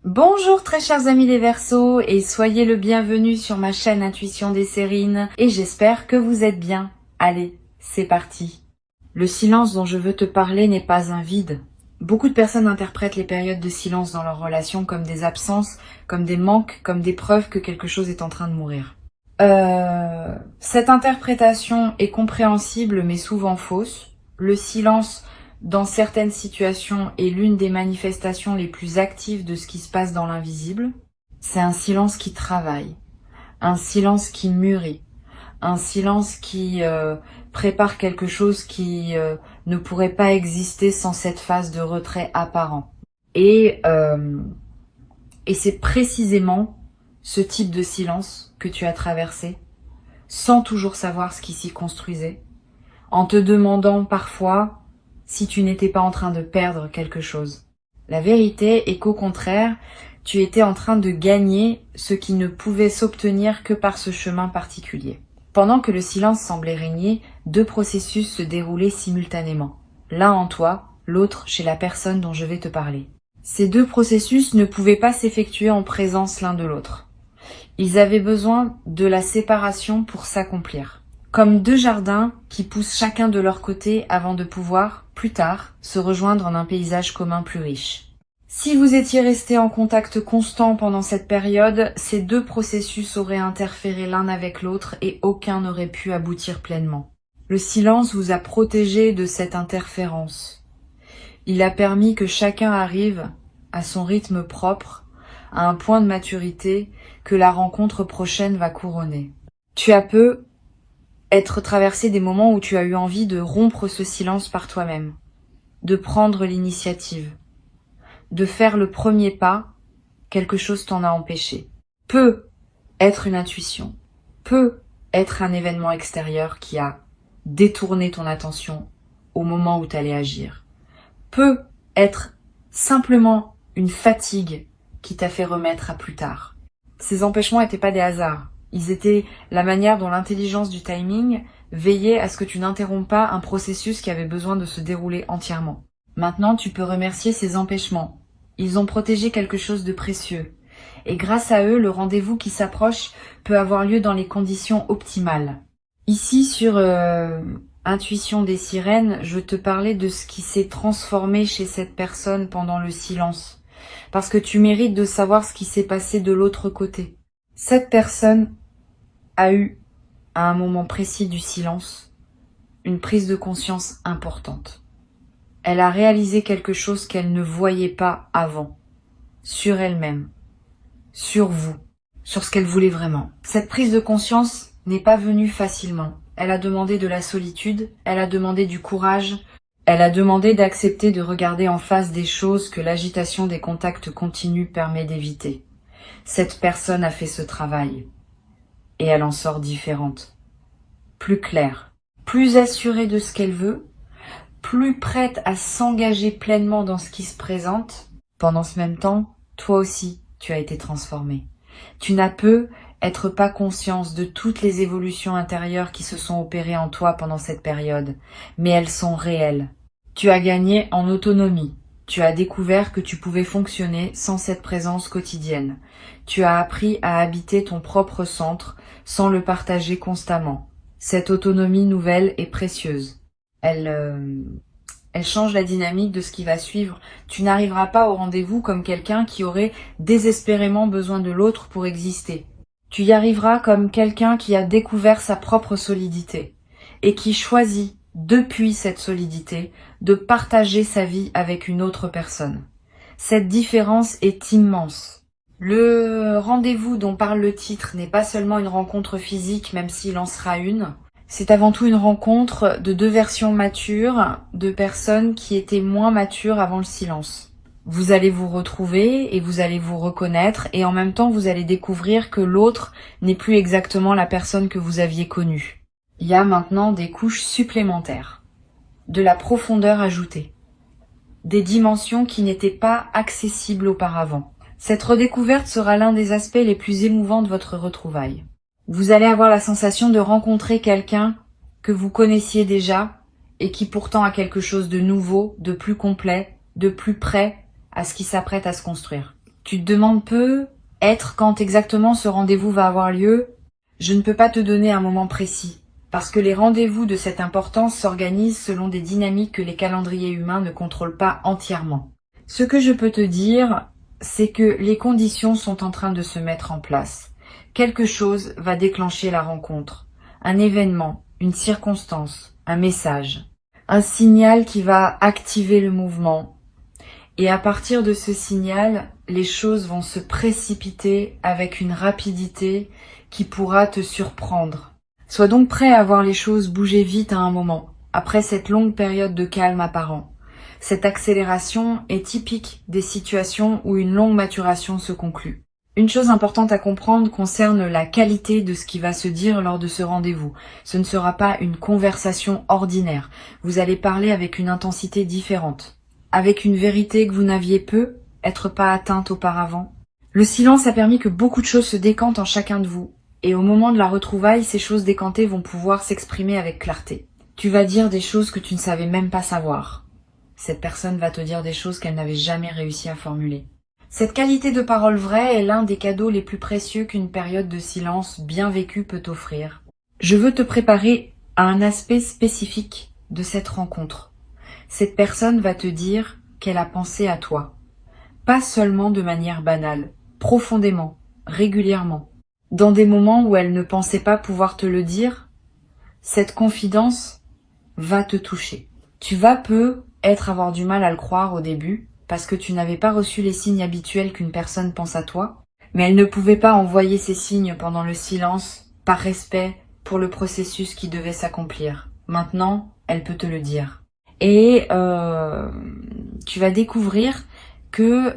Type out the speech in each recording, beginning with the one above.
Bonjour très chers amis des Verseaux et soyez le bienvenu sur ma chaîne Intuition des Sérines et j'espère que vous êtes bien. Allez, c'est parti. Le silence dont je veux te parler n'est pas un vide. Beaucoup de personnes interprètent les périodes de silence dans leur relation comme des absences, comme des manques, comme des preuves que quelque chose est en train de mourir. Cette interprétation est compréhensible mais souvent fausse. Le silence dans certaines situations est l'une des manifestations les plus actives de ce qui se passe dans l'invisible. C'est un silence qui travaille, un silence qui mûrit, un silence qui prépare quelque chose qui ne pourrait pas exister sans cette phase de retrait apparent. Et c'est précisément ce type de silence que tu as traversé, sans toujours savoir ce qui s'y construisait, en te demandant parfois si tu n'étais pas en train de perdre quelque chose. La vérité est qu'au contraire, tu étais en train de gagner ce qui ne pouvait s'obtenir que par ce chemin particulier. Pendant que le silence semblait régner, deux processus se déroulaient simultanément. L'un en toi, l'autre chez la personne dont je vais te parler. Ces deux processus ne pouvaient pas s'effectuer en présence l'un de l'autre. Ils avaient besoin de la séparation pour s'accomplir. Comme deux jardins qui poussent chacun de leur côté avant de pouvoir, plus tard, se rejoindre en un paysage commun plus riche. Si vous étiez restés en contact constant pendant cette période, ces deux processus auraient interféré l'un avec l'autre et aucun n'aurait pu aboutir pleinement. Le silence vous a protégé de cette interférence. Il a permis que chacun arrive à son rythme propre, à un point de maturité que la rencontre prochaine va couronner. Tu as peu être traversé des moments où tu as eu envie de rompre ce silence par toi-même, de prendre l'initiative, de faire le premier pas, quelque chose t'en a empêché. Peut être une intuition, peut être un événement extérieur qui a détourné ton attention au moment où tu allais agir, peut être simplement une fatigue qui t'a fait remettre à plus tard. Ces empêchements n'étaient pas des hasards. Ils étaient la manière dont l'intelligence du timing veillait à ce que tu n'interromps pas un processus qui avait besoin de se dérouler entièrement. Maintenant, tu peux remercier ces empêchements. Ils ont protégé quelque chose de précieux. Et grâce à eux, le rendez-vous qui s'approche peut avoir lieu dans les conditions optimales. Ici, sur Intuition des Sirènes, je te parlais de ce qui s'est transformé chez cette personne pendant le silence. Parce que tu mérites de savoir ce qui s'est passé de l'autre côté. Cette personne a eu, à un moment précis du silence, une prise de conscience importante. Elle a réalisé quelque chose qu'elle ne voyait pas avant, sur elle-même, sur vous, sur ce qu'elle voulait vraiment. Cette prise de conscience n'est pas venue facilement. Elle a demandé de la solitude, elle a demandé du courage, elle a demandé d'accepter de regarder en face des choses que l'agitation des contacts continus permet d'éviter. Cette personne a fait ce travail. Et elle en sort différente, plus claire, plus assurée de ce qu'elle veut, plus prête à s'engager pleinement dans ce qui se présente. Pendant ce même temps, toi aussi, tu as été transformé. Tu n'as peu être pas conscience de toutes les évolutions intérieures qui se sont opérées en toi pendant cette période, mais elles sont réelles. Tu as gagné en autonomie. Tu as découvert que tu pouvais fonctionner sans cette présence quotidienne. Tu as appris à habiter ton propre centre sans le partager constamment. Cette autonomie nouvelle est précieuse. Elle change la dynamique de ce qui va suivre. Tu n'arriveras pas au rendez-vous comme quelqu'un qui aurait désespérément besoin de l'autre pour exister. Tu y arriveras comme quelqu'un qui a découvert sa propre solidité et qui choisit, depuis cette solidité, de partager sa vie avec une autre personne. Cette différence est immense. Le rendez-vous dont parle le titre n'est pas seulement une rencontre physique, même s'il en sera une. C'est avant tout une rencontre de deux versions matures, de personnes qui étaient moins matures avant le silence. Vous allez vous retrouver et vous allez vous reconnaître et en même temps vous allez découvrir que l'autre n'est plus exactement la personne que vous aviez connue. Il y a maintenant des couches supplémentaires, de la profondeur ajoutée, des dimensions qui n'étaient pas accessibles auparavant. Cette redécouverte sera l'un des aspects les plus émouvants de votre retrouvaille. Vous allez avoir la sensation de rencontrer quelqu'un que vous connaissiez déjà et qui pourtant a quelque chose de nouveau, de plus complet, de plus près à ce qui s'apprête à se construire. Tu te demandes peu être quand exactement ce rendez-vous va avoir lieu. Je ne peux pas te donner un moment précis, parce que les rendez-vous de cette importance s'organisent selon des dynamiques que les calendriers humains ne contrôlent pas entièrement. Ce que je peux te dire, c'est que les conditions sont en train de se mettre en place. Quelque chose va déclencher la rencontre, un événement, une circonstance, un message, un signal qui va activer le mouvement. Et à partir de ce signal, les choses vont se précipiter avec une rapidité qui pourra te surprendre. Sois donc prêt à voir les choses bouger vite à un moment, après cette longue période de calme apparent. Cette accélération est typique des situations où une longue maturation se conclut. Une chose importante à comprendre concerne la qualité de ce qui va se dire lors de ce rendez-vous. Ce ne sera pas une conversation ordinaire. Vous allez parler avec une intensité différente, avec une vérité que vous n'aviez peut-être pas atteinte auparavant. Le silence a permis que beaucoup de choses se décantent en chacun de vous. Et au moment de la retrouvaille, ces choses décantées vont pouvoir s'exprimer avec clarté. Tu vas dire des choses que tu ne savais même pas savoir. Cette personne va te dire des choses qu'elle n'avait jamais réussi à formuler. Cette qualité de parole vraie est l'un des cadeaux les plus précieux qu'une période de silence bien vécue peut offrir. Je veux te préparer à un aspect spécifique de cette rencontre. Cette personne va te dire qu'elle a pensé à toi. Pas seulement de manière banale, profondément, régulièrement. Dans des moments où elle ne pensait pas pouvoir te le dire, cette confidence va te toucher. Tu vas peut-être avoir du mal à le croire au début, parce que tu n'avais pas reçu les signes habituels qu'une personne pense à toi, mais elle ne pouvait pas envoyer ces signes pendant le silence, par respect pour le processus qui devait s'accomplir. Maintenant, elle peut te le dire. Et tu vas découvrir que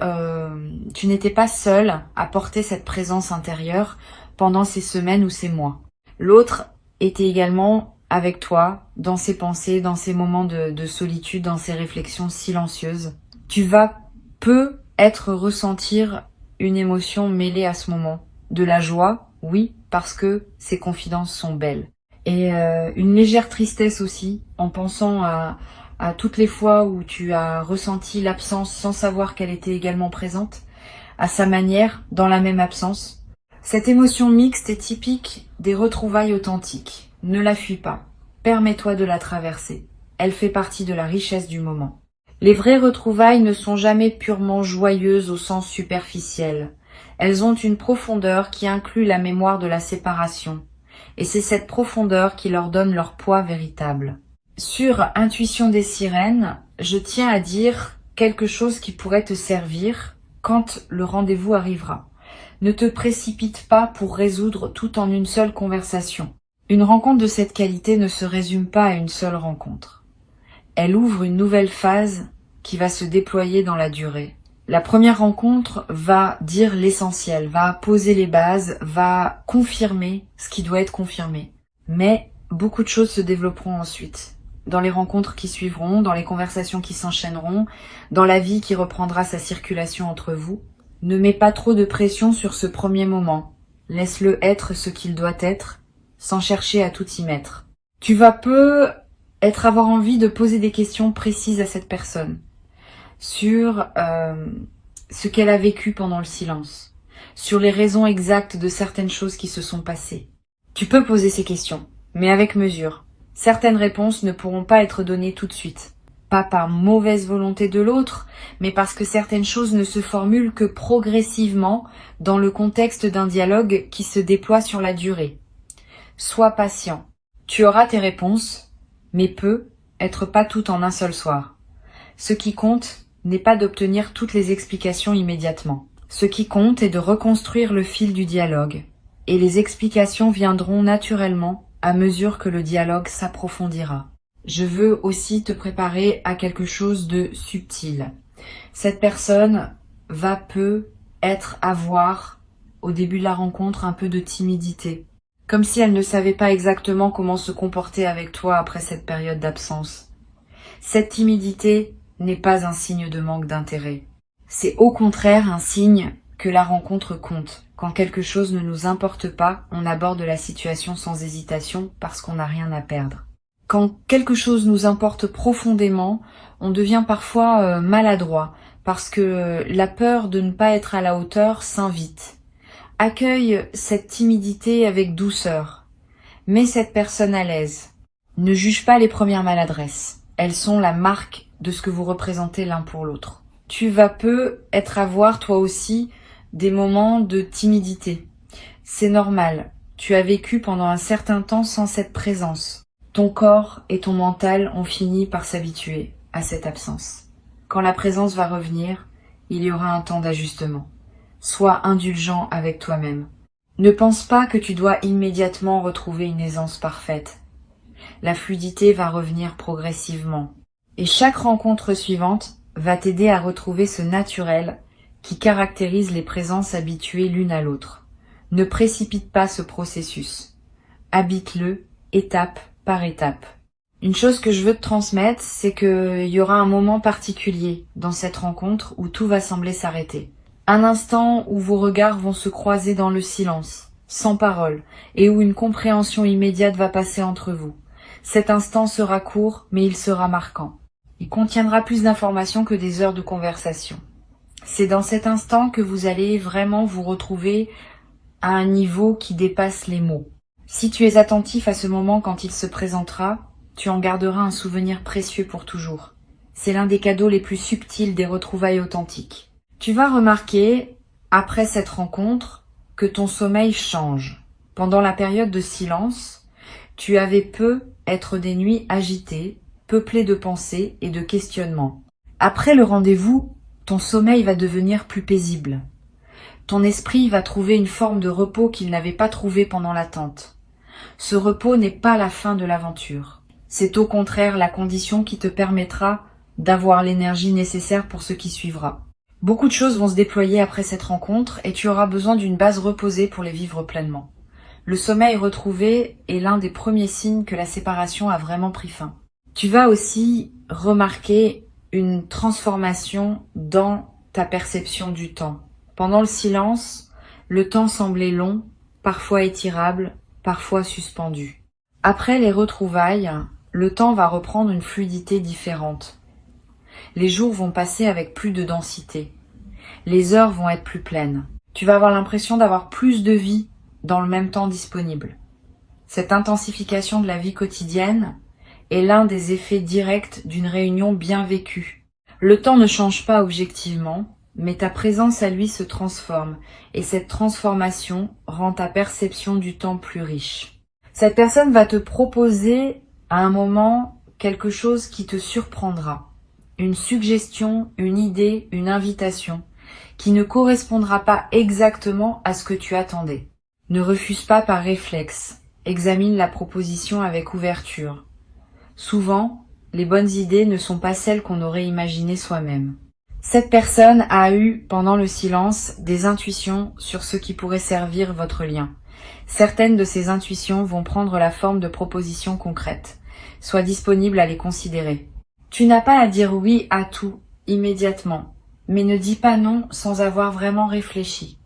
tu n'étais pas seule à porter cette présence intérieure pendant ces semaines ou ces mois. L'autre était également avec toi, dans ses pensées, dans ses moments de solitude, dans ses réflexions silencieuses. Tu vas peut-être ressentir une émotion mêlée à ce moment. De la joie, oui, parce que ces confidences sont belles. Et une légère tristesse aussi, en pensant à toutes les fois où tu as ressenti l'absence sans savoir qu'elle était également présente, à sa manière, dans la même absence. Cette émotion mixte est typique des retrouvailles authentiques. Ne la fuis pas. Permets-toi de la traverser. Elle fait partie de la richesse du moment. Les vraies retrouvailles ne sont jamais purement joyeuses au sens superficiel. Elles ont une profondeur qui inclut la mémoire de la séparation. Et c'est cette profondeur qui leur donne leur poids véritable. Sur Intuition des sirènes, je tiens à dire quelque chose qui pourrait te servir quand le rendez-vous arrivera. Ne te précipite pas pour résoudre tout en une seule conversation. Une rencontre de cette qualité ne se résume pas à une seule rencontre. Elle ouvre une nouvelle phase qui va se déployer dans la durée. La première rencontre va dire l'essentiel, va poser les bases, va confirmer ce qui doit être confirmé. Mais beaucoup de choses se développeront ensuite. Dans les rencontres qui suivront, dans les conversations qui s'enchaîneront, dans la vie qui reprendra sa circulation entre vous. Ne mets pas trop de pression sur ce premier moment. Laisse-le être ce qu'il doit être, sans chercher à tout y mettre. Tu vas peut-être avoir envie de poser des questions précises à cette personne sur ce qu'elle a vécu pendant le silence, sur les raisons exactes de certaines choses qui se sont passées. Tu peux poser ces questions, mais avec mesure. Certaines réponses ne pourront pas être données tout de suite. Pas par mauvaise volonté de l'autre, mais parce que certaines choses ne se formulent que progressivement dans le contexte d'un dialogue qui se déploie sur la durée. Sois patient. Tu auras tes réponses, mais peut-être pas toutes en un seul soir. Ce qui compte n'est pas d'obtenir toutes les explications immédiatement. Ce qui compte est de reconstruire le fil du dialogue. Et les explications viendront naturellement à mesure que le dialogue s'approfondira. Je veux aussi te préparer à quelque chose de subtil. Cette personne va peut-être avoir, au début de la rencontre, un peu de timidité. Comme si elle ne savait pas exactement comment se comporter avec toi après cette période d'absence. Cette timidité n'est pas un signe de manque d'intérêt. C'est au contraire un signe que la rencontre compte. Quand quelque chose ne nous importe pas, on aborde la situation sans hésitation parce qu'on n'a rien à perdre. Quand quelque chose nous importe profondément, on devient parfois maladroit parce que la peur de ne pas être à la hauteur s'invite. Accueille cette timidité avec douceur. Mets cette personne à l'aise. Ne juge pas les premières maladresses. Elles sont la marque de ce que vous représentez l'un pour l'autre. Tu vas peu être à voir toi aussi des moments de timidité. C'est normal. Tu as vécu pendant un certain temps sans cette présence. Ton corps et ton mental ont fini par s'habituer à cette absence. Quand la présence va revenir, il y aura un temps d'ajustement. Sois indulgent avec toi-même. Ne pense pas que tu dois immédiatement retrouver une aisance parfaite. La fluidité va revenir progressivement. Et chaque rencontre suivante va t'aider à retrouver ce naturel qui caractérise les présences habituées l'une à l'autre. Ne précipite pas ce processus. Habite-le étape par étape. Une chose que je veux te transmettre, c'est qu'il y aura un moment particulier dans cette rencontre où tout va sembler s'arrêter. Un instant où vos regards vont se croiser dans le silence, sans parole, et où une compréhension immédiate va passer entre vous. Cet instant sera court, mais il sera marquant. Il contiendra plus d'informations que des heures de conversation. C'est dans cet instant que vous allez vraiment vous retrouver à un niveau qui dépasse les mots. Si tu es attentif à ce moment quand il se présentera, tu en garderas un souvenir précieux pour toujours. C'est l'un des cadeaux les plus subtils des retrouvailles authentiques. Tu vas remarquer, après cette rencontre, que ton sommeil change. Pendant la période de silence, tu avais peu être des nuits agitées, peuplées de pensées et de questionnements. Après le rendez-vous, ton sommeil va devenir plus paisible. Ton esprit va trouver une forme de repos qu'il n'avait pas trouvé pendant l'attente. Ce repos n'est pas la fin de l'aventure. C'est au contraire la condition qui te permettra d'avoir l'énergie nécessaire pour ce qui suivra. Beaucoup de choses vont se déployer après cette rencontre et tu auras besoin d'une base reposée pour les vivre pleinement. Le sommeil retrouvé est l'un des premiers signes que la séparation a vraiment pris fin. Tu vas aussi remarquer une transformation dans ta perception du temps. Pendant le silence, le temps semblait long, parfois étirable, parfois suspendu. Après les retrouvailles, le temps va reprendre une fluidité différente. Les jours vont passer avec plus de densité. Les heures vont être plus pleines. Tu vas avoir l'impression d'avoir plus de vie dans le même temps disponible. Cette intensification de la vie quotidienne est l'un des effets directs d'une réunion bien vécue. Le temps ne change pas objectivement, mais ta présence à lui se transforme, et cette transformation rend ta perception du temps plus riche. Cette personne va te proposer à un moment quelque chose qui te surprendra. Une suggestion, une idée, une invitation, qui ne correspondra pas exactement à ce que tu attendais. Ne refuse pas par réflexe, examine la proposition avec ouverture. Souvent, les bonnes idées ne sont pas celles qu'on aurait imaginées soi-même. Cette personne a eu, pendant le silence, des intuitions sur ce qui pourrait servir votre lien. Certaines de ces intuitions vont prendre la forme de propositions concrètes. Sois disponible à les considérer. Tu n'as pas à dire oui à tout, immédiatement, mais ne dis pas non sans avoir vraiment réfléchi.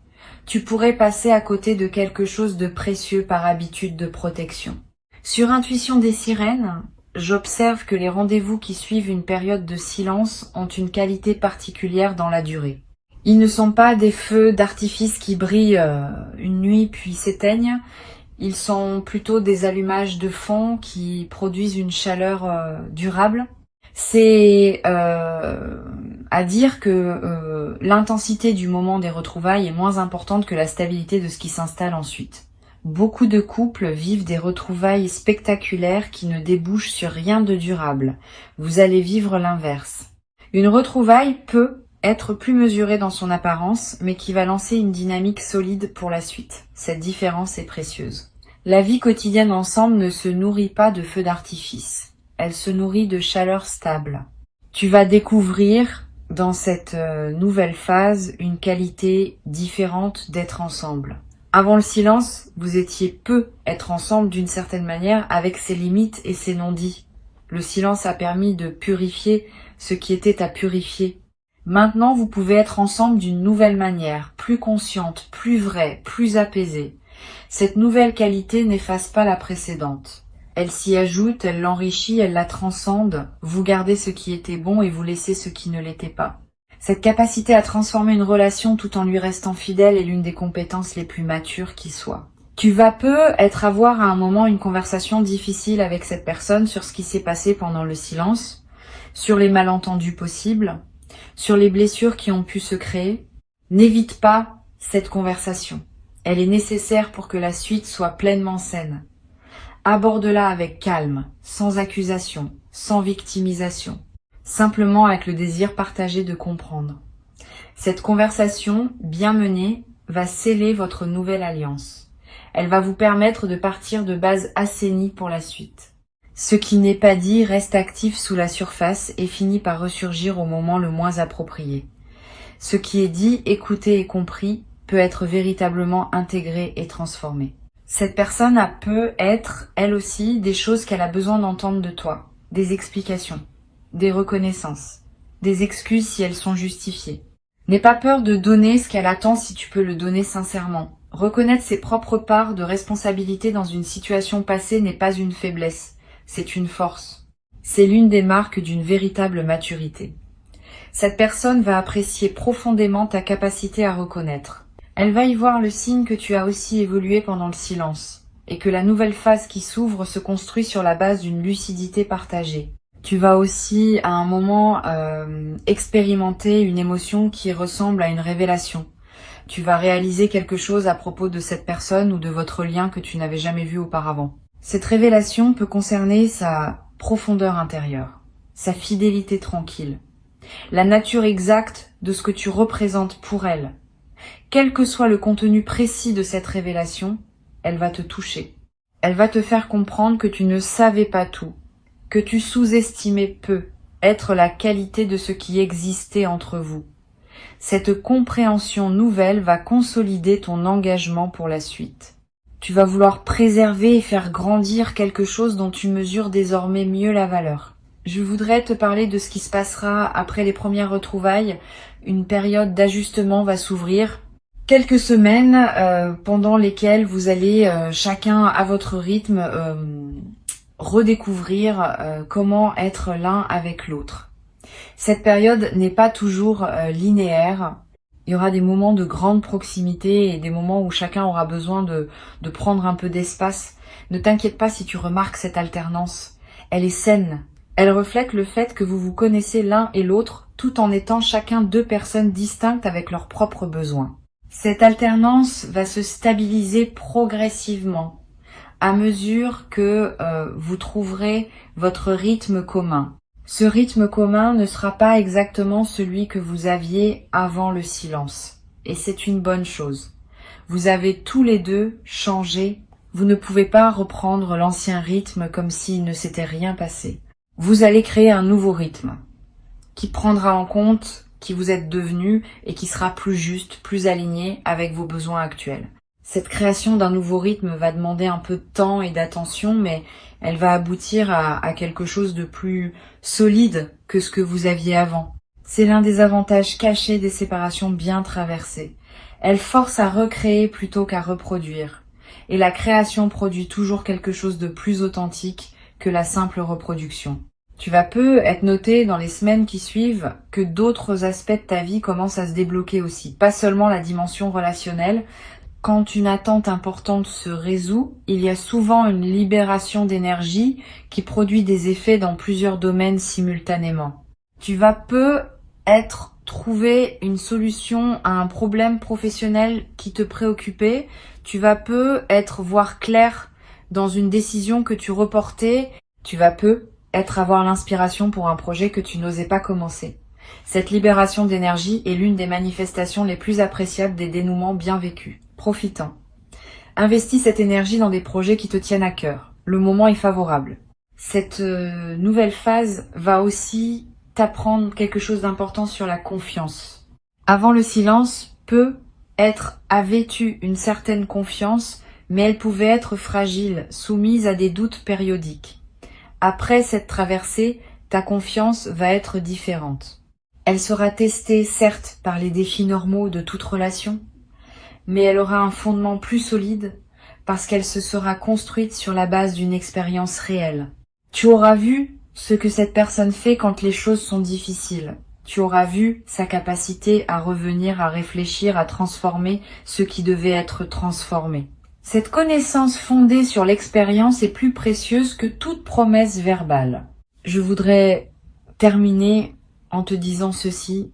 Tu pourrais passer à côté de quelque chose de précieux par habitude de protection. Sur Intuition des sirènes, j'observe que les rendez-vous qui suivent une période de silence ont une qualité particulière dans la durée. Ils ne sont pas des feux d'artifice qui brillent une nuit puis s'éteignent. Ils sont plutôt des allumages de fond qui produisent une chaleur durable. C'est à dire que l'intensité du moment des retrouvailles est moins importante que la stabilité de ce qui s'installe ensuite. Beaucoup de couples vivent des retrouvailles spectaculaires qui ne débouchent sur rien de durable. Vous allez vivre l'inverse. Une retrouvaille peut être plus mesurée dans son apparence, mais qui va lancer une dynamique solide pour la suite. Cette différence est précieuse. La vie quotidienne ensemble ne se nourrit pas de feux d'artifice. Elle se nourrit de chaleur stable. Tu vas découvrir dans cette nouvelle phase une qualité différente d'être ensemble. Avant le silence, vous étiez peu être ensemble d'une certaine manière avec ses limites et ses non-dits. Le silence a permis de purifier ce qui était à purifier. Maintenant, vous pouvez être ensemble d'une nouvelle manière, plus consciente, plus vraie, plus apaisée. Cette nouvelle qualité n'efface pas la précédente. Elle s'y ajoute, elle l'enrichit, elle la transcende. Vous gardez ce qui était bon et vous laissez ce qui ne l'était pas. Cette capacité à transformer une relation tout en lui restant fidèle est l'une des compétences les plus matures qui soient. Tu vas peut-être avoir à un moment une conversation difficile avec cette personne sur ce qui s'est passé pendant le silence, sur les malentendus possibles, sur les blessures qui ont pu se créer. N'évite pas cette conversation. Elle est nécessaire pour que la suite soit pleinement saine. Aborde-la avec calme, sans accusation, sans victimisation, simplement avec le désir partagé de comprendre. Cette conversation, bien menée, va sceller votre nouvelle alliance. Elle va vous permettre de partir de bases assainies pour la suite. Ce qui n'est pas dit reste actif sous la surface et finit par ressurgir au moment le moins approprié. Ce qui est dit, écouté et compris peut être véritablement intégré et transformé. Cette personne peut être, elle aussi, des choses qu'elle a besoin d'entendre de toi, des explications, des reconnaissances, des excuses si elles sont justifiées. N'aie pas peur de donner ce qu'elle attend si tu peux le donner sincèrement. Reconnaître ses propres parts de responsabilité dans une situation passée n'est pas une faiblesse, c'est une force. C'est l'une des marques d'une véritable maturité. Cette personne va apprécier profondément ta capacité à reconnaître. Elle va y voir le signe que tu as aussi évolué pendant le silence, et que la nouvelle phase qui s'ouvre se construit sur la base d'une lucidité partagée. Tu vas aussi, à un moment, expérimenter une émotion qui ressemble à une révélation. Tu vas réaliser quelque chose à propos de cette personne ou de votre lien que tu n'avais jamais vu auparavant. Cette révélation peut concerner sa profondeur intérieure, sa fidélité tranquille, la nature exacte de ce que tu représentes pour elle. Quel que soit le contenu précis de cette révélation, elle va te toucher. Elle va te faire comprendre que tu ne savais pas tout, que tu sous-estimais peu être la qualité de ce qui existait entre vous. Cette compréhension nouvelle va consolider ton engagement pour la suite. Tu vas vouloir préserver et faire grandir quelque chose dont tu mesures désormais mieux la valeur. Je voudrais te parler de ce qui se passera après les premières retrouvailles. Une période d'ajustement va s'ouvrir. Quelques semaines pendant lesquelles vous allez chacun à votre rythme redécouvrir comment être l'un avec l'autre. Cette période n'est pas toujours linéaire. Il y aura des moments de grande proximité et des moments où chacun aura besoin de prendre un peu d'espace. Ne t'inquiète pas si tu remarques cette alternance. Elle est saine. Elle reflète le fait que vous vous connaissez l'un et l'autre tout en étant chacun deux personnes distinctes avec leurs propres besoins. Cette alternance va se stabiliser progressivement à mesure que vous trouverez votre rythme commun. Ce rythme commun ne sera pas exactement celui que vous aviez avant le silence. Et c'est une bonne chose. Vous avez tous les deux changé. Vous ne pouvez pas reprendre l'ancien rythme comme s'il ne s'était rien passé. Vous allez créer un nouveau rythme qui prendra en compte qui vous êtes devenu et qui sera plus juste, plus aligné avec vos besoins actuels. Cette création d'un nouveau rythme va demander un peu de temps et d'attention, mais elle va aboutir à quelque chose de plus solide que ce que vous aviez avant. C'est l'un des avantages cachés des séparations bien traversées. Elles forcent à recréer plutôt qu'à reproduire. Et la création produit toujours quelque chose de plus authentique que la simple reproduction. Tu vas être noté dans les semaines qui suivent que d'autres aspects de ta vie commencent à se débloquer aussi. Pas seulement la dimension relationnelle. Quand une attente importante se résout, il y a souvent une libération d'énergie qui produit des effets dans plusieurs domaines simultanément. Tu vas peut-être trouver une solution à un problème professionnel qui te préoccupait. Tu vas peut-être voir clair dans une décision que tu reportais. Tu vas peut-être avoir l'inspiration pour un projet que tu n'osais pas commencer. Cette libération d'énergie est l'une des manifestations les plus appréciables des dénouements bien vécus. Profitant. Investis cette énergie dans des projets qui te tiennent à cœur. Le moment est favorable. Cette nouvelle phase va aussi t'apprendre quelque chose d'important sur la confiance. Avant le silence, avait eu une certaine confiance, mais elle pouvait être fragile, soumise à des doutes périodiques. Après cette traversée, ta confiance va être différente. Elle sera testée, certes, par les défis normaux de toute relation, mais elle aura un fondement plus solide parce qu'elle se sera construite sur la base d'une expérience réelle. Tu auras vu ce que cette personne fait quand les choses sont difficiles. Tu auras vu sa capacité à revenir, à réfléchir, à transformer ce qui devait être transformé. Cette connaissance fondée sur l'expérience est plus précieuse que toute promesse verbale. Je voudrais terminer en te disant ceci.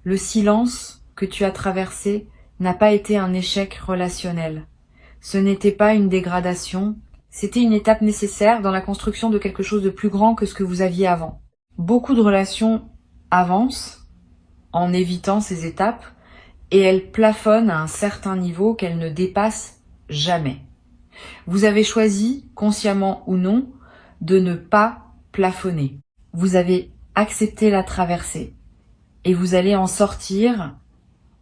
Le silence que tu as traversé n'a pas été un échec relationnel. Ce n'était pas une dégradation, c'était une étape nécessaire dans la construction de quelque chose de plus grand que ce que vous aviez avant. Beaucoup de relations avancent en évitant ces étapes et elles plafonnent à un certain niveau qu'elles ne dépassent jamais. Vous avez choisi, consciemment ou non, de ne pas plafonner. Vous avez accepté la traversée et vous allez en sortir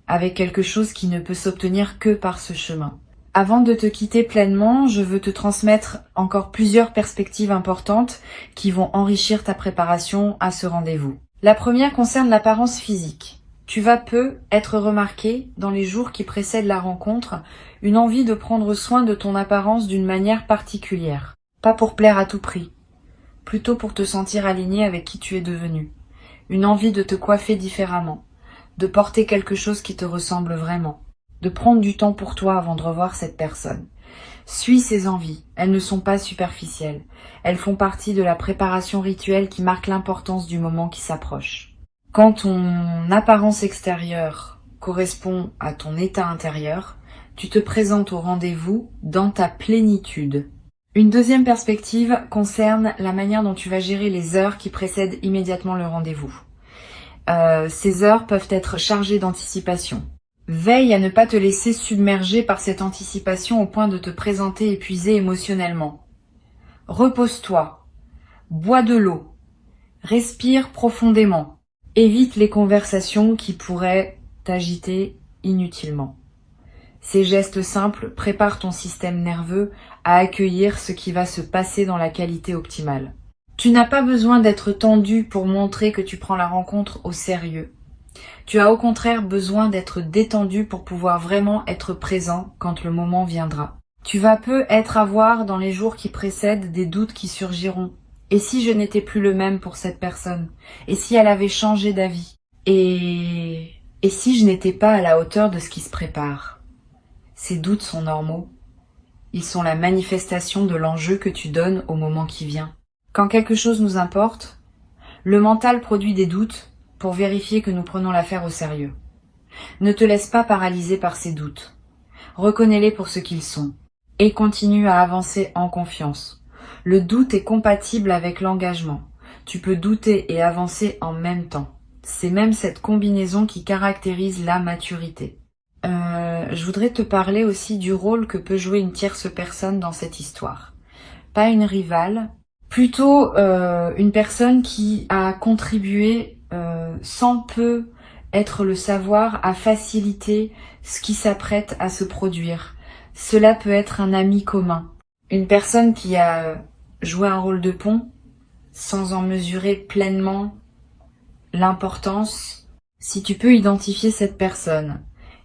avec quelque chose qui ne peut s'obtenir que par ce chemin. Avant de te quitter pleinement, je veux te transmettre encore plusieurs perspectives importantes qui vont enrichir ta préparation à ce rendez-vous. La première concerne l'apparence physique. Tu vas peu être remarqué dans les jours qui précèdent la rencontre, une envie de prendre soin de ton apparence d'une manière particulière. Pas pour plaire à tout prix, plutôt pour te sentir aligné avec qui tu es devenu. Une envie de te coiffer différemment, de porter quelque chose qui te ressemble vraiment, de prendre du temps pour toi avant de revoir cette personne. Suis ces envies, elles ne sont pas superficielles, elles font partie de la préparation rituelle qui marque l'importance du moment qui s'approche. Quand ton apparence extérieure correspond à ton état intérieur, tu te présentes au rendez-vous dans ta plénitude. Une deuxième perspective concerne la manière dont tu vas gérer les heures qui précèdent immédiatement le rendez-vous. Ces heures peuvent être chargées d'anticipation. Veille à ne pas te laisser submerger par cette anticipation au point de te présenter épuisé émotionnellement. Repose-toi, bois de l'eau, respire profondément, évite les conversations qui pourraient t'agiter inutilement. Ces gestes simples préparent ton système nerveux à accueillir ce qui va se passer dans la qualité optimale. Tu n'as pas besoin d'être tendu pour montrer que tu prends la rencontre au sérieux. Tu as au contraire besoin d'être détendu pour pouvoir vraiment être présent quand le moment viendra. Tu vas peu être à voir dans les jours qui précèdent des doutes qui surgiront. Et si je n'étais plus le même pour cette personne? Et si elle avait changé d'avis? Et si je n'étais pas à la hauteur de ce qui se prépare? Ces doutes sont normaux. Ils sont la manifestation de l'enjeu que tu donnes au moment qui vient. Quand quelque chose nous importe, le mental produit des doutes pour vérifier que nous prenons l'affaire au sérieux. Ne te laisse pas paralyser par ces doutes. Reconnais-les pour ce qu'ils sont et continue à avancer en confiance. Le doute est compatible avec l'engagement. Tu peux douter et avancer en même temps. C'est même cette combinaison qui caractérise la maturité. Je voudrais te parler aussi du rôle que peut jouer une tierce personne dans cette histoire. Pas une rivale, plutôt une personne qui a contribué sans peu être le savoir à faciliter ce qui s'apprête à se produire. Cela peut être un ami commun, une personne qui a joué un rôle de pont sans en mesurer pleinement l'importance. Si tu peux identifier cette personne,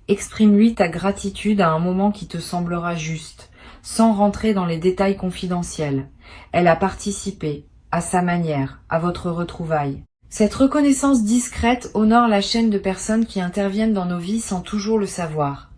exprime-lui ta gratitude à un moment qui te semblera juste, sans rentrer dans les détails confidentiels. Elle a participé, à sa manière, à votre retrouvaille. Cette reconnaissance discrète honore la chaîne de personnes qui interviennent dans nos vies sans toujours le savoir.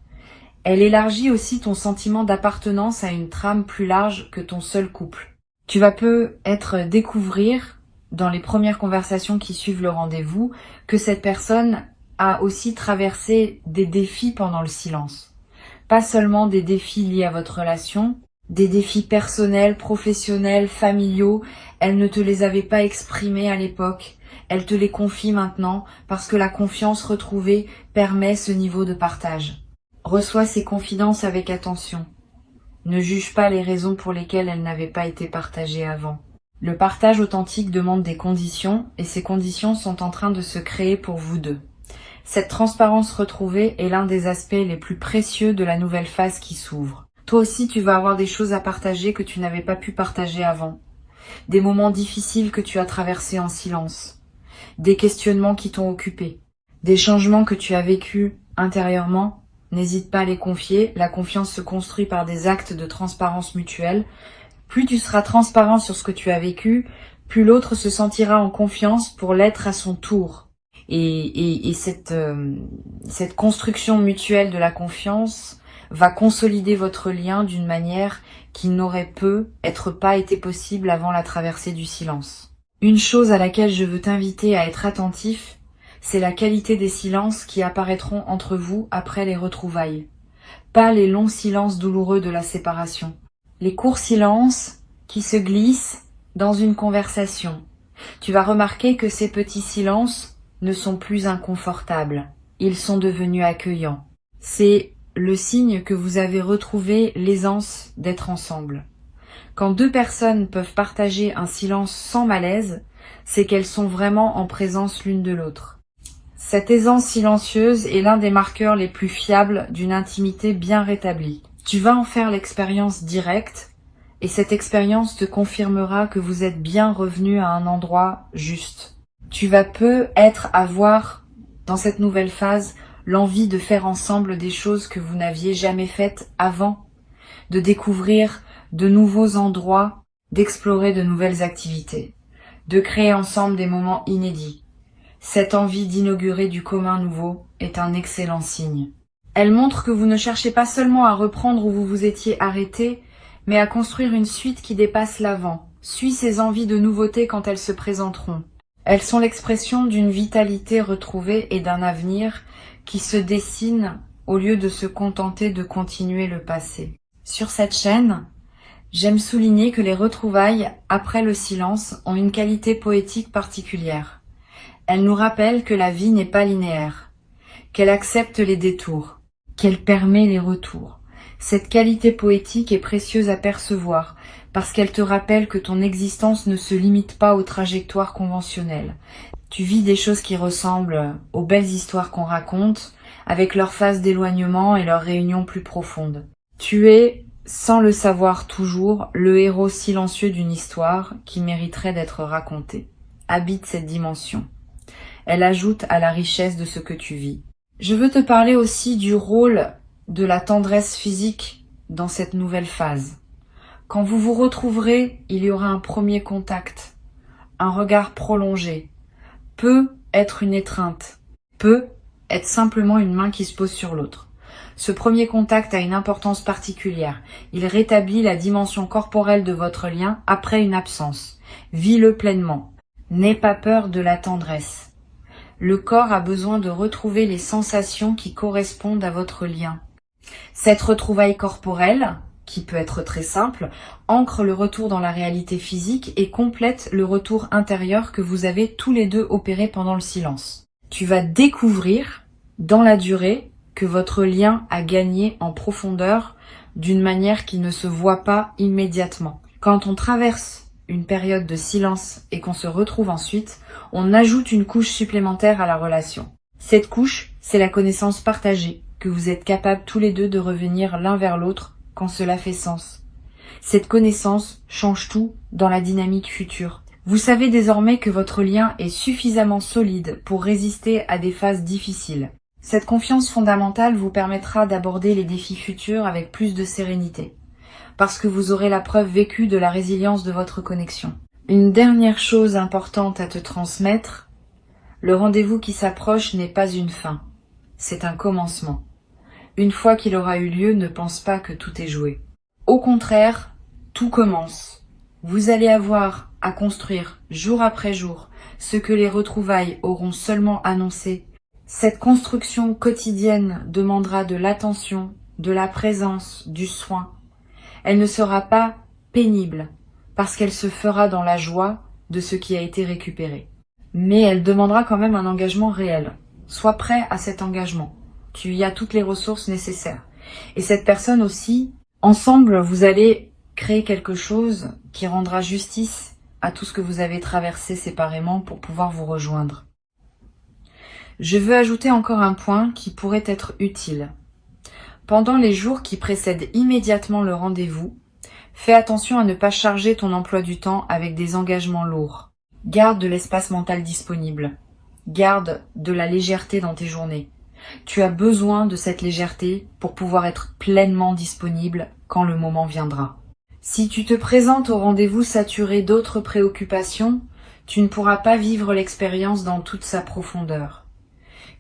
Elle élargit aussi ton sentiment d'appartenance à une trame plus large que ton seul couple. Tu vas peut-être découvrir, dans les premières conversations qui suivent le rendez-vous, que cette personne a aussi traversé des défis pendant le silence. Pas seulement des défis liés à votre relation, des défis personnels, professionnels, familiaux. Elle ne te les avait pas exprimés à l'époque. Elle te les confie maintenant parce que la confiance retrouvée permet ce niveau de partage. Reçois ces confidences avec attention. Ne juge pas les raisons pour lesquelles elles n'avaient pas été partagées avant. Le partage authentique demande des conditions et ces conditions sont en train de se créer pour vous deux. Cette transparence retrouvée est l'un des aspects les plus précieux de la nouvelle phase qui s'ouvre. Toi aussi, tu vas avoir des choses à partager que tu n'avais pas pu partager avant. Des moments difficiles que tu as traversés en silence. Des questionnements qui t'ont occupé. Des changements que tu as vécus intérieurement. N'hésite pas à les confier. La confiance se construit par des actes de transparence mutuelle. Plus tu seras transparent sur ce que tu as vécu, plus l'autre se sentira en confiance pour l'être à son tour. Et cette construction mutuelle de la confiance va consolider votre lien d'une manière qui n'aurait pas été possible avant la traversée du silence. Une chose à laquelle je veux t'inviter à être attentif, c'est la qualité des silences qui apparaîtront entre vous après les retrouvailles. Pas les longs silences douloureux de la séparation. Les courts silences qui se glissent dans une conversation. Tu vas remarquer que ces petits silences ne sont plus inconfortables. Ils sont devenus accueillants. C'est le signe que vous avez retrouvé l'aisance d'être ensemble. Quand deux personnes peuvent partager un silence sans malaise, c'est qu'elles sont vraiment en présence l'une de l'autre. Cette aisance silencieuse est l'un des marqueurs les plus fiables d'une intimité bien rétablie. Tu vas en faire l'expérience directe, et cette expérience te confirmera que vous êtes bien revenu à un endroit juste. Tu vas peut-être avoir, dans cette nouvelle phase, l'envie de faire ensemble des choses que vous n'aviez jamais faites avant, de découvrir de nouveaux endroits, d'explorer de nouvelles activités, de créer ensemble des moments inédits. Cette envie d'inaugurer du commun nouveau est un excellent signe. Elle montre que vous ne cherchez pas seulement à reprendre où vous vous étiez arrêté, mais à construire une suite qui dépasse l'avant. Suis ces envies de nouveauté quand elles se présenteront. Elles sont l'expression d'une vitalité retrouvée et d'un avenir qui se dessine au lieu de se contenter de continuer le passé. Sur cette chaîne, j'aime souligner que les retrouvailles après le silence ont une qualité poétique particulière. Elles nous rappellent que la vie n'est pas linéaire, qu'elle accepte les détours, qu'elle permet les retours. Cette qualité poétique est précieuse à percevoir parce qu'elle te rappelle que ton existence ne se limite pas aux trajectoires conventionnelles. Tu vis des choses qui ressemblent aux belles histoires qu'on raconte, avec leurs phases d'éloignement et leurs réunions plus profondes. Tu es, sans le savoir toujours, le héros silencieux d'une histoire qui mériterait d'être racontée. Habite cette dimension. Elle ajoute à la richesse de ce que tu vis. Je veux te parler aussi du rôle de la tendresse physique dans cette nouvelle phase. Quand vous vous retrouverez, il y aura un premier contact, un regard prolongé. Peut être une étreinte, peut être simplement une main qui se pose sur l'autre. Ce premier contact a une importance particulière. Il rétablit la dimension corporelle de votre lien après une absence. Vis-le pleinement. N'aie pas peur de la tendresse. Le corps a besoin de retrouver les sensations qui correspondent à votre lien. Cette retrouvaille corporelle, qui peut être très simple, ancre le retour dans la réalité physique et complète le retour intérieur que vous avez tous les deux opéré pendant le silence. Tu vas découvrir, dans la durée, que votre lien a gagné en profondeur d'une manière qui ne se voit pas immédiatement. Quand on traverse une période de silence et qu'on se retrouve ensuite, on ajoute une couche supplémentaire à la relation. Cette couche, c'est la connaissance partagée, que vous êtes capables tous les deux de revenir l'un vers l'autre quand cela fait sens. Cette connaissance change tout dans la dynamique future. Vous savez désormais que votre lien est suffisamment solide pour résister à des phases difficiles. Cette confiance fondamentale vous permettra d'aborder les défis futurs avec plus de sérénité, parce que vous aurez la preuve vécue de la résilience de votre connexion. Une dernière chose importante à te transmettre, le rendez-vous qui s'approche n'est pas une fin, c'est un commencement. Une fois qu'il aura eu lieu, ne pense pas que tout est joué. Au contraire, tout commence. Vous allez avoir à construire jour après jour ce que les retrouvailles auront seulement annoncé. Cette construction quotidienne demandera de l'attention, de la présence, du soin. Elle ne sera pas pénible parce qu'elle se fera dans la joie de ce qui a été récupéré. Mais elle demandera quand même un engagement réel. Sois prêt à cet engagement. Tu y as toutes les ressources nécessaires. Et cette personne aussi, ensemble, vous allez créer quelque chose qui rendra justice à tout ce que vous avez traversé séparément pour pouvoir vous rejoindre. Je veux ajouter encore un point qui pourrait être utile. Pendant les jours qui précèdent immédiatement le rendez-vous, fais attention à ne pas charger ton emploi du temps avec des engagements lourds. Garde de l'espace mental disponible. Garde de la légèreté dans tes journées. Tu as besoin de cette légèreté pour pouvoir être pleinement disponible quand le moment viendra. Si tu te présentes au rendez-vous saturé d'autres préoccupations, tu ne pourras pas vivre l'expérience dans toute sa profondeur.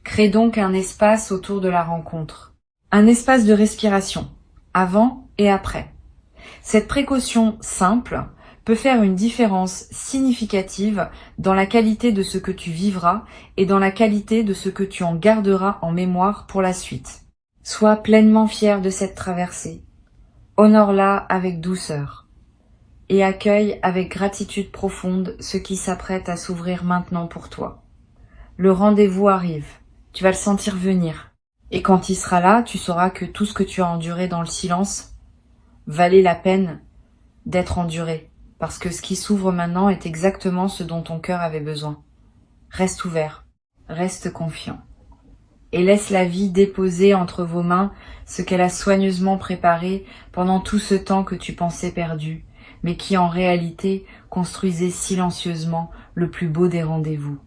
Crée donc un espace autour de la rencontre. Un espace de respiration, avant et après. Cette précaution simple peut faire une différence significative dans la qualité de ce que tu vivras et dans la qualité de ce que tu en garderas en mémoire pour la suite. Sois pleinement fier de cette traversée. Honore-la avec douceur et accueille avec gratitude profonde ce qui s'apprête à s'ouvrir maintenant pour toi. Le rendez-vous arrive, tu vas le sentir venir. Et quand il sera là, tu sauras que tout ce que tu as enduré dans le silence valait la peine d'être enduré, parce que ce qui s'ouvre maintenant est exactement ce dont ton cœur avait besoin. Reste ouvert, reste confiant, et laisse la vie déposer entre vos mains ce qu'elle a soigneusement préparé pendant tout ce temps que tu pensais perdu, mais qui en réalité construisait silencieusement le plus beau des rendez-vous.